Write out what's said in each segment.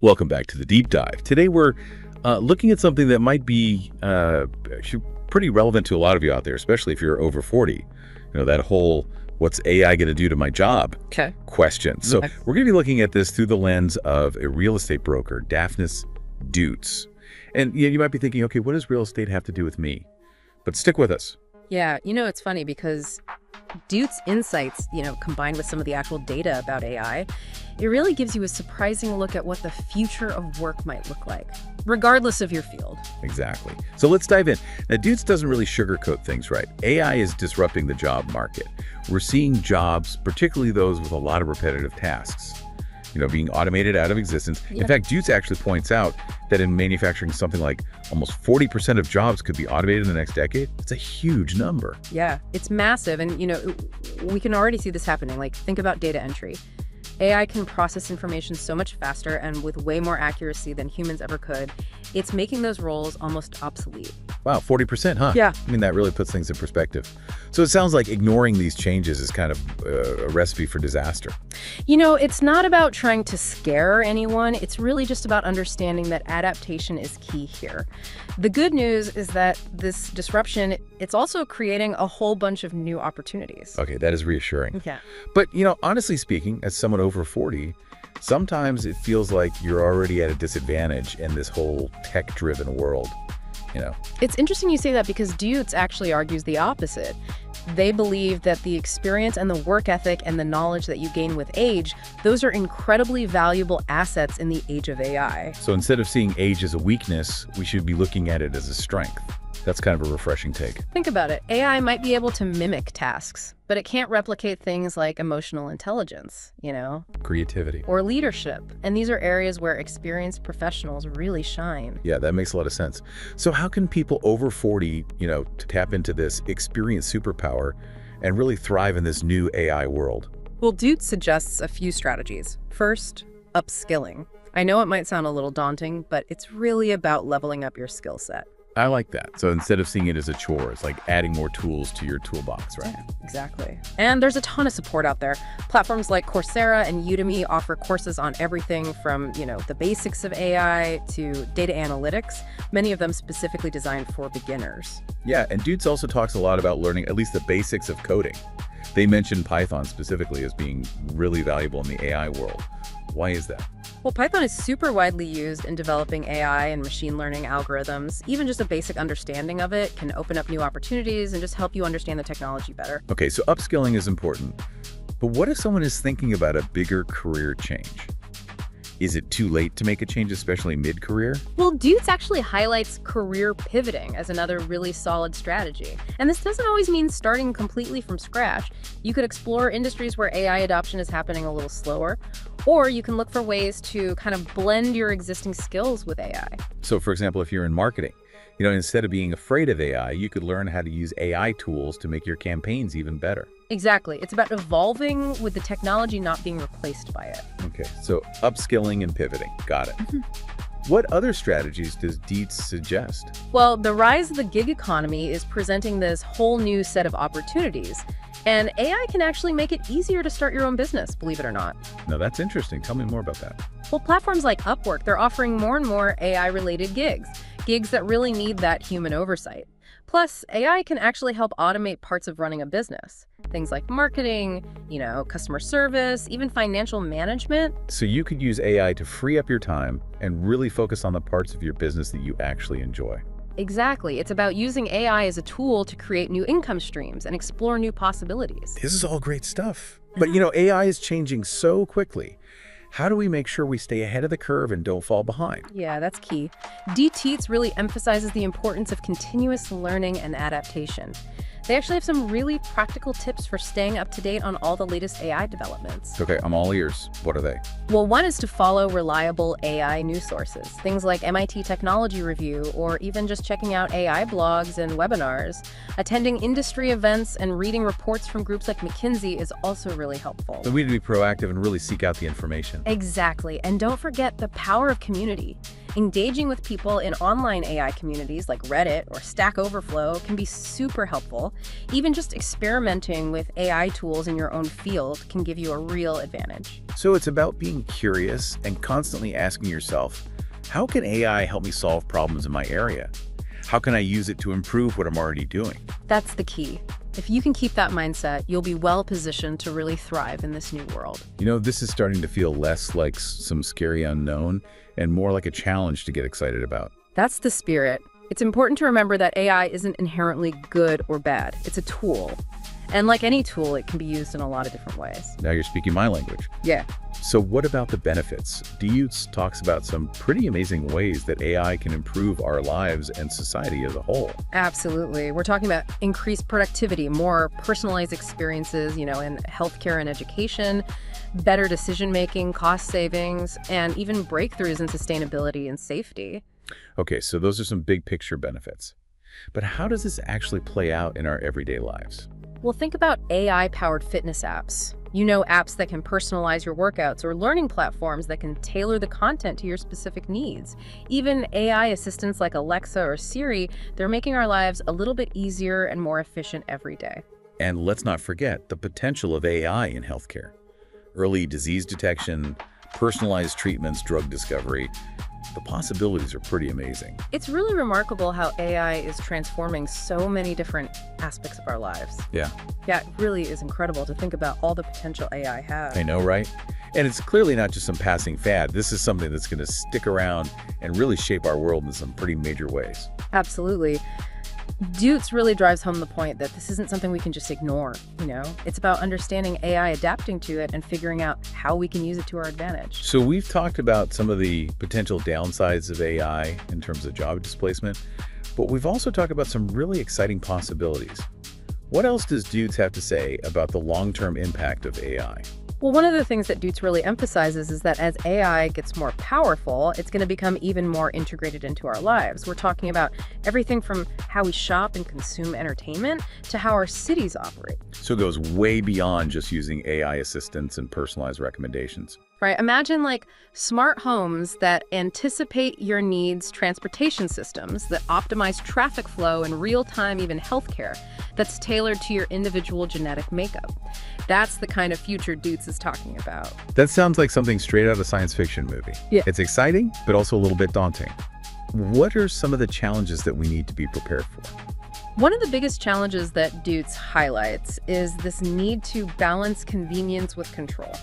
Welcome back to the Deep Dive. Today we're looking at something that might be actually pretty relevant to a lot of you out there, especially if you're over 40. You know, that whole what's AI going to do to my job question. So we're going to be looking at this through the lens of a real estate broker, Daphnis Dutes. And you might be thinking, okay, what does real estate have to do with me? But stick with us. Yeah, it's funny because Dutes' insights, combined with some of the actual data about AI, it really gives you a surprising look at what the future of work might look like, regardless of your field. Exactly. So let's dive in. Now, Dutes doesn't really sugarcoat things, right? AI is disrupting the job market. We're seeing jobs, particularly those with a lot of repetitive tasks, being automated out of existence. Yeah. In fact, Dutes actually points out that in manufacturing, something like almost 40% of jobs could be automated in the next decade. It's a huge number. Yeah, it's massive. And, we can already see this happening. Like, think about data entry. AI can process information so much faster and with way more accuracy than humans ever could. It's making those roles almost obsolete. Wow, 40%, huh? Yeah. I mean, that really puts things in perspective. So it sounds like ignoring these changes is kind of a recipe for disaster. It's not about trying to scare anyone. It's really just about understanding that adaptation is key here. The good news is that this disruption, it's also creating a whole bunch of new opportunities. Okay, that is reassuring. Yeah. But, honestly speaking, as someone over 40, sometimes it feels like you're already at a disadvantage in this whole tech-driven world, It's interesting you say that because Dutes actually argues the opposite. They believe that the experience and the work ethic and the knowledge that you gain with age, those are incredibly valuable assets in the age of AI. So instead of seeing age as a weakness, we should be looking at it as a strength. That's kind of a refreshing take. Think about it. AI might be able to mimic tasks, but it can't replicate things like emotional intelligence, Creativity. or leadership. And these are areas where experienced professionals really shine. Yeah, that makes a lot of sense. So how can people over 40, tap into this experience superpower and really thrive in this new AI world? Well, Dutes suggests a few strategies. First, upskilling. I know it might sound a little daunting, but it's really about leveling up your skill set. I like that. So instead of seeing it as a chore, it's like adding more tools to your toolbox, right? Yeah, exactly. And there's a ton of support out there. Platforms like Coursera and Udemy offer courses on everything from, the basics of AI to data analytics, many of them specifically designed for beginners. Yeah, and Dutes also talks a lot about learning at least the basics of coding. They mentioned Python specifically as being really valuable in the AI world. Why is that? Well, Python is super widely used in developing AI and machine learning algorithms. Even just a basic understanding of it can open up new opportunities and just help you understand the technology better. Okay, so upskilling is important. But what if someone is thinking about a bigger career change? Is it too late to make a change, especially mid-career? Well, Dutes actually highlights career pivoting as another really solid strategy. And this doesn't always mean starting completely from scratch. You could explore industries where AI adoption is happening a little slower, or you can look for ways to kind of blend your existing skills with AI. So, for example, if you're in marketing, instead of being afraid of AI, you could learn how to use AI tools to make your campaigns even better. Exactly. It's about evolving with the technology not being replaced by it. Okay, so upskilling and pivoting. Got it. What other strategies does Dutes suggest? Well, the rise of the gig economy is presenting this whole new set of opportunities. And AI can actually make it easier to start your own business, believe it or not. Now, that's interesting. Tell me more about that. Well, platforms like Upwork, they're offering more and more AI-related gigs that really need that human oversight. Plus, AI can actually help automate parts of running a business. Things like marketing, customer service, even financial management. So you could use AI to free up your time and really focus on the parts of your business that you actually enjoy. Exactly. It's about using AI as a tool to create new income streams and explore new possibilities. This is all great stuff. But, AI is changing so quickly. How do we make sure we stay ahead of the curve and don't fall behind? Yeah, that's key. Dutes really emphasizes the importance of continuous learning and adaptation. They actually have some really practical tips for staying up to date on all the latest AI developments. Okay, I'm all ears. What are they? Well, one is to follow reliable AI news sources, things like MIT Technology Review, or even just checking out AI blogs and webinars. Attending industry events and reading reports from groups like McKinsey is also really helpful. So we need to be proactive and really seek out the information. Exactly. And don't forget the power of community. Engaging with people in online AI communities like Reddit or Stack Overflow can be super helpful. Even just experimenting with AI tools in your own field can give you a real advantage. So it's about being curious and constantly asking yourself, how can AI help me solve problems in my area? How can I use it to improve what I'm already doing? That's the key. If you can keep that mindset, you'll be well positioned to really thrive in this new world. This is starting to feel less like some scary unknown and more like a challenge to get excited about. That's the spirit. It's important to remember that AI isn't inherently good or bad. It's a tool. And like any tool, it can be used in a lot of different ways. Now you're speaking my language. Yeah. So what about the benefits? Dietz talks about some pretty amazing ways that AI can improve our lives and society as a whole. Absolutely. We're talking about increased productivity, more personalized experiences, in healthcare and education, better decision-making, cost savings, and even breakthroughs in sustainability and safety. Okay, so those are some big picture benefits. But how does this actually play out in our everyday lives? Well, think about AI-powered fitness apps. Apps that can personalize your workouts or learning platforms that can tailor the content to your specific needs. Even AI assistants like Alexa or Siri, they're making our lives a little bit easier and more efficient every day. And let's not forget the potential of AI in healthcare. Early disease detection, personalized treatments, drug discovery. The possibilities are pretty amazing. It's really remarkable how AI is transforming so many different aspects of our lives. Yeah. Yeah, it really is incredible to think about all the potential AI has. I know, right? And it's clearly not just some passing fad. This is something that's going to stick around and really shape our world in some pretty major ways. Absolutely. Dietz really drives home the point that this isn't something we can just ignore, It's about understanding AI, adapting to it, and figuring out how we can use it to our advantage. So we've talked about some of the potential downsides of AI in terms of job displacement, but we've also talked about some really exciting possibilities. What else does Dietz have to say about the long-term impact of AI? Well, one of the things that Dietz really emphasizes is that as AI gets more powerful, it's going to become even more integrated into our lives. We're talking about everything from how we shop and consume entertainment to how our cities operate. So it goes way beyond just using AI assistants and personalized recommendations. Right? Imagine smart homes that anticipate your needs, transportation systems that optimize traffic flow and real-time, even healthcare that's tailored to your individual genetic makeup. That's the kind of future Dietz is talking about. That sounds like something straight out of a science fiction movie. Yeah. It's exciting, but also a little bit daunting. What are some of the challenges that we need to be prepared for? One of the biggest challenges that Dietz highlights is this need to balance convenience with control.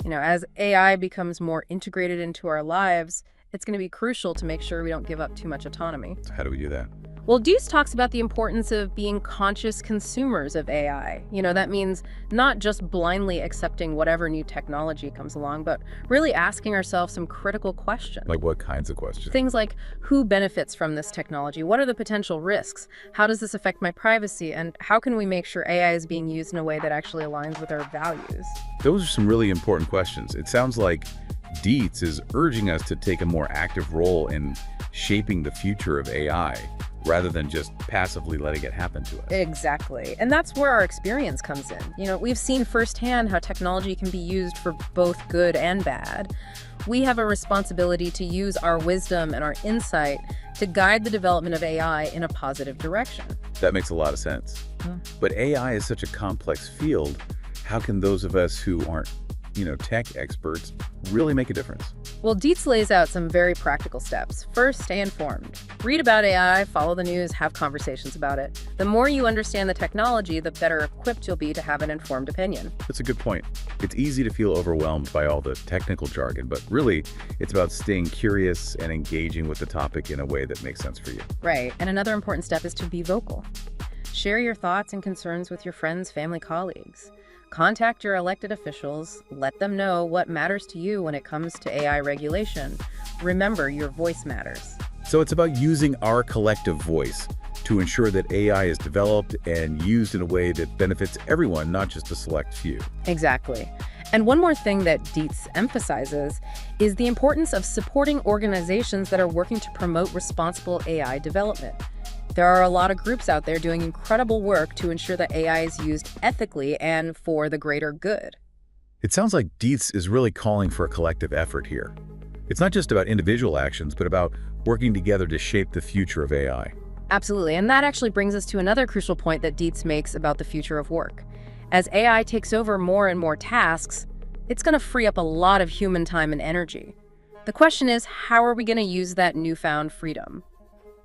As AI becomes more integrated into our lives, it's going to be crucial to make sure we don't give up too much autonomy. So how do we do that? Well, Dietz talks about the importance of being conscious consumers of AI. That means not just blindly accepting whatever new technology comes along, but really asking ourselves some critical questions. Like what kinds of questions? Things like, who benefits from this technology? What are the potential risks? How does this affect my privacy? And how can we make sure AI is being used in a way that actually aligns with our values? Those are some really important questions. It sounds like Dietz is urging us to take a more active role in shaping the future of AI, rather than just passively letting it happen to us. Exactly. And that's where our experience comes in. We've seen firsthand how technology can be used for both good and bad. We have a responsibility to use our wisdom and our insight to guide the development of AI in a positive direction. That makes a lot of sense. But AI is such a complex field. How can those of us who aren't, tech experts really make a difference? Well, Dietz lays out some very practical steps. First, stay informed. Read about AI, follow the news, have conversations about it. The more you understand the technology, the better equipped you'll be to have an informed opinion. That's a good point. It's easy to feel overwhelmed by all the technical jargon, but really, it's about staying curious and engaging with the topic in a way that makes sense for you. Right. And another important step is to be vocal. Share your thoughts and concerns with your friends, family, colleagues. Contact your elected officials. Let them know what matters to you when it comes to AI regulation. Remember, your voice matters. So it's about using our collective voice to ensure that AI is developed and used in a way that benefits everyone, not just a select few. Exactly. And one more thing that Dietz emphasizes is the importance of supporting organizations that are working to promote responsible AI development. There are a lot of groups out there doing incredible work to ensure that AI is used ethically and for the greater good. It sounds like Dietz is really calling for a collective effort here. It's not just about individual actions, but about working together to shape the future of AI. Absolutely, and that actually brings us to another crucial point that Dietz makes about the future of work. As AI takes over more and more tasks, it's going to free up a lot of human time and energy. The question is, how are we going to use that newfound freedom?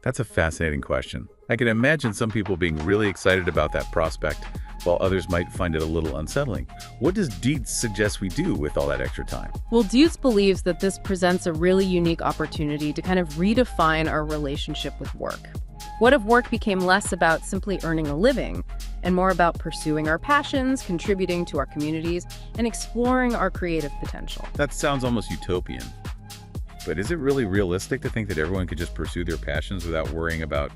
That's a fascinating question. I can imagine some people being really excited about that prospect, while others might find it a little unsettling. What does Dietz suggest we do with all that extra time? Well, Dietz believes that this presents a really unique opportunity to kind of redefine our relationship with work. What if work became less about simply earning a living and more about pursuing our passions, contributing to our communities, and exploring our creative potential? That sounds almost utopian. But is it really realistic to think that everyone could just pursue their passions without worrying about,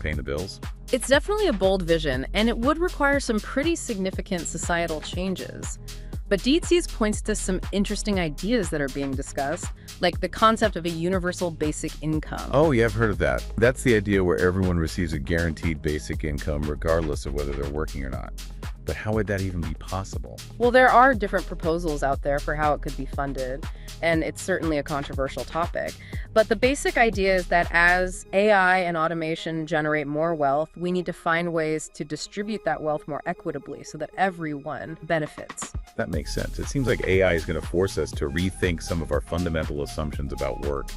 paying the bills? It's definitely a bold vision, and it would require some pretty significant societal changes. But Dietz points to some interesting ideas that are being discussed, like the concept of a universal basic income. Oh, yeah, I've heard of that. That's the idea where everyone receives a guaranteed basic income regardless of whether they're working or not. But how would that even be possible? Well, there are different proposals out there for how it could be funded, and it's certainly a controversial topic. But the basic idea is that as AI and automation generate more wealth, we need to find ways to distribute that wealth more equitably so that everyone benefits. That makes sense. It seems like AI is going to force us to rethink some of our fundamental assumptions about work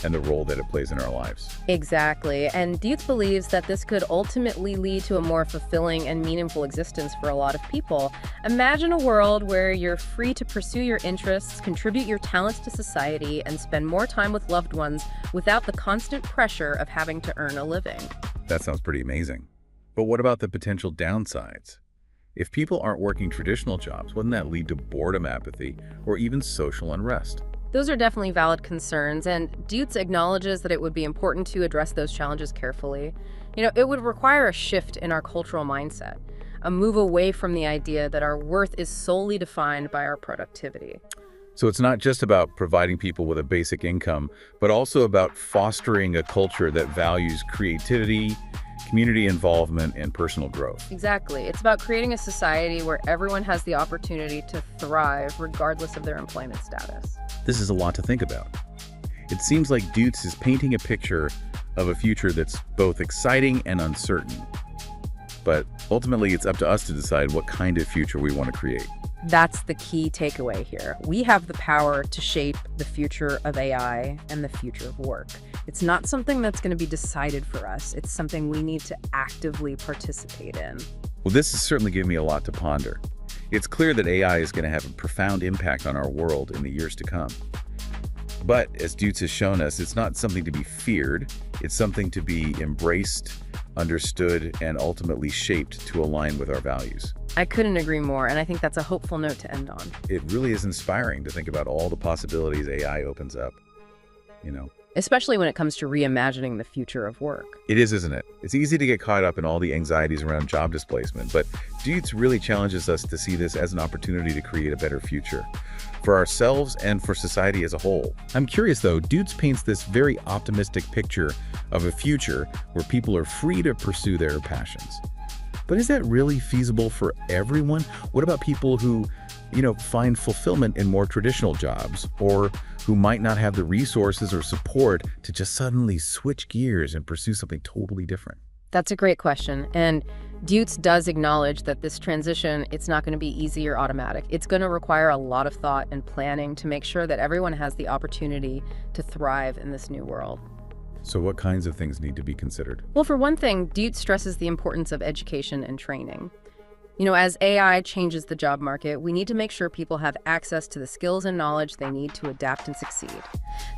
and the role that it plays in our lives. Exactly. And Dietz believes that this could ultimately lead to a more fulfilling and meaningful existence for a lot of people. Imagine a world where you're free to pursue your interests, contribute your talents to society, and spend more time with loved ones without the constant pressure of having to earn a living. That sounds pretty amazing. But what about the potential downsides? If people aren't working traditional jobs, wouldn't that lead to boredom, apathy, or even social unrest? Those are definitely valid concerns, and Dietz acknowledges that it would be important to address those challenges carefully. It would require a shift in our cultural mindset, a move away from the idea that our worth is solely defined by our productivity. So it's not just about providing people with a basic income, but also about fostering a culture that values creativity, community involvement, and personal growth. Exactly. It's about creating a society where everyone has the opportunity to thrive regardless of their employment status. This is a lot to think about. It seems like Dietz is painting a picture of a future that's both exciting and uncertain. But ultimately, it's up to us to decide what kind of future we want to create. That's the key takeaway here. We have the power to shape the future of AI and the future of work. It's not something that's going to be decided for us. It's something we need to actively participate in. Well, this has certainly given me a lot to ponder. It's clear that AI is going to have a profound impact on our world in the years to come. But as Dietz has shown us, it's not something to be feared. It's something to be embraced, understood, and ultimately shaped to align with our values. I couldn't agree more, and I think that's a hopeful note to end on. It really is inspiring to think about all the possibilities AI opens up, Especially when it comes to reimagining the future of work. It is, isn't it? It's easy to get caught up in all the anxieties around job displacement, but Dietz really challenges us to see this as an opportunity to create a better future for ourselves and for society as a whole. I'm curious though, Dietz paints this very optimistic picture of a future where people are free to pursue their passions. But is that really feasible for everyone? What about people who, find fulfillment in more traditional jobs, or who might not have the resources or support to just suddenly switch gears and pursue something totally different? That's a great question. And Dietz does acknowledge that this transition, it's not going to be easy or automatic. It's going to require a lot of thought and planning to make sure that everyone has the opportunity to thrive in this new world. So what kinds of things need to be considered? Well, for one thing, Dietz stresses the importance of education and training. As AI changes the job market, we need to make sure people have access to the skills and knowledge they need to adapt and succeed.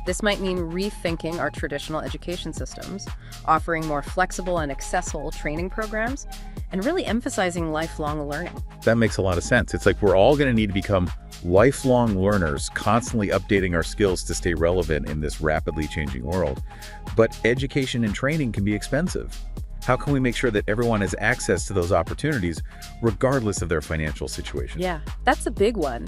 This might mean rethinking our traditional education systems, offering more flexible and accessible training programs, and really emphasizing lifelong learning. That makes a lot of sense. It's like we're all going to need to become lifelong learners, constantly updating our skills to stay relevant in this rapidly changing world. But education and training can be expensive. How can we make sure that everyone has access to those opportunities regardless of their financial situation? Yeah, that's a big one.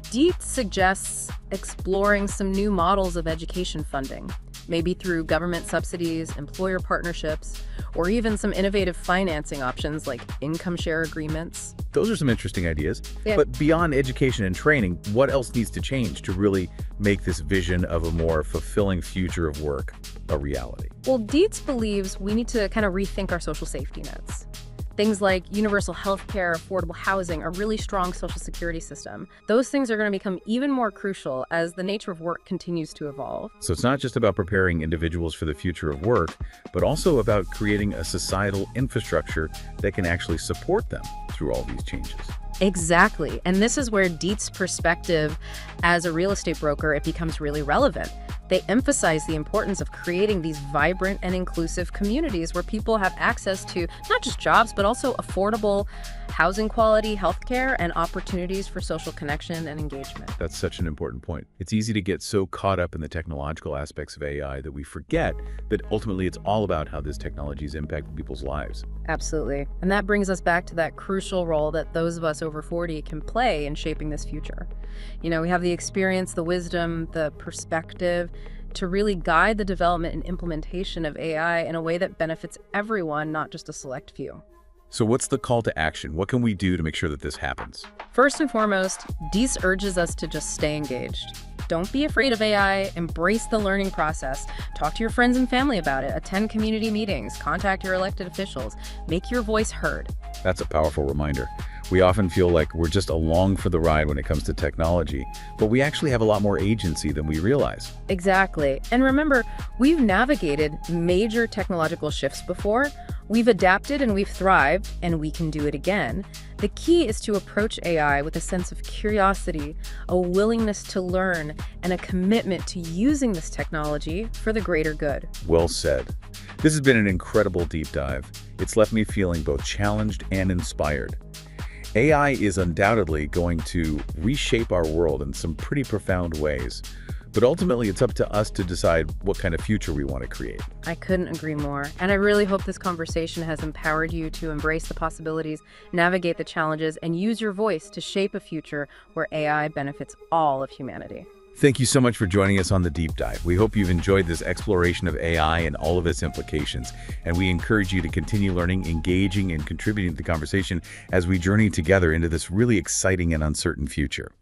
Dietz suggests exploring some new models of education funding. maybe through government subsidies, employer partnerships, or even some innovative financing options like income share agreements. Those are some interesting ideas. Yeah. But beyond education and training, what else needs to change to really make this vision of a more fulfilling future of work a reality? Well, Dietz believes we need to kind of rethink our social safety nets. Things like universal health care, affordable housing, a really strong social security system. Those things are going to become even more crucial as the nature of work continues to evolve. So it's not just about preparing individuals for the future of work, but also about creating a societal infrastructure that can actually support them through all these changes. Exactly. And this is where Dietz's perspective as a real estate broker, it becomes really relevant. They emphasize the importance of creating these vibrant and inclusive communities where people have access to not just jobs, but also affordable housing quality, healthcare, and opportunities for social connection and engagement. That's such an important point. It's easy to get so caught up in the technological aspects of AI that we forget that ultimately it's all about how this technology is impacting people's lives. Absolutely. And that brings us back to that crucial role that those of us over 40 can play in shaping this future. You know, we have the experience, the wisdom, the perspective to really guide the development and implementation of AI in a way that benefits everyone, not just a select few. So what's the call to action? What can we do to make sure that this happens? First and foremost, Dietz urges us to just stay engaged. Don't be afraid of AI, embrace the learning process, talk to your friends and family about it, attend community meetings, contact your elected officials, make your voice heard. That's a powerful reminder. We often feel like we're just along for the ride when it comes to technology, but we actually have a lot more agency than we realize. Exactly. And remember, we've navigated major technological shifts before. We've adapted and we've thrived, and we can do it again. The key is to approach AI with a sense of curiosity, a willingness to learn, and a commitment to using this technology for the greater good. Well said. This has been an incredible deep dive. It's left me feeling both challenged and inspired. AI is undoubtedly going to reshape our world in some pretty profound ways, but ultimately it's up to us to decide what kind of future we want to create. I couldn't agree more. And I really hope this conversation has empowered you to embrace the possibilities, navigate the challenges, and use your voice to shape a future where AI benefits all of humanity. Thank you so much for joining us on the deep dive. We hope you've enjoyed this exploration of AI and all of its implications, and we encourage you to continue learning, engaging, and contributing to the conversation as we journey together into this really exciting and uncertain future.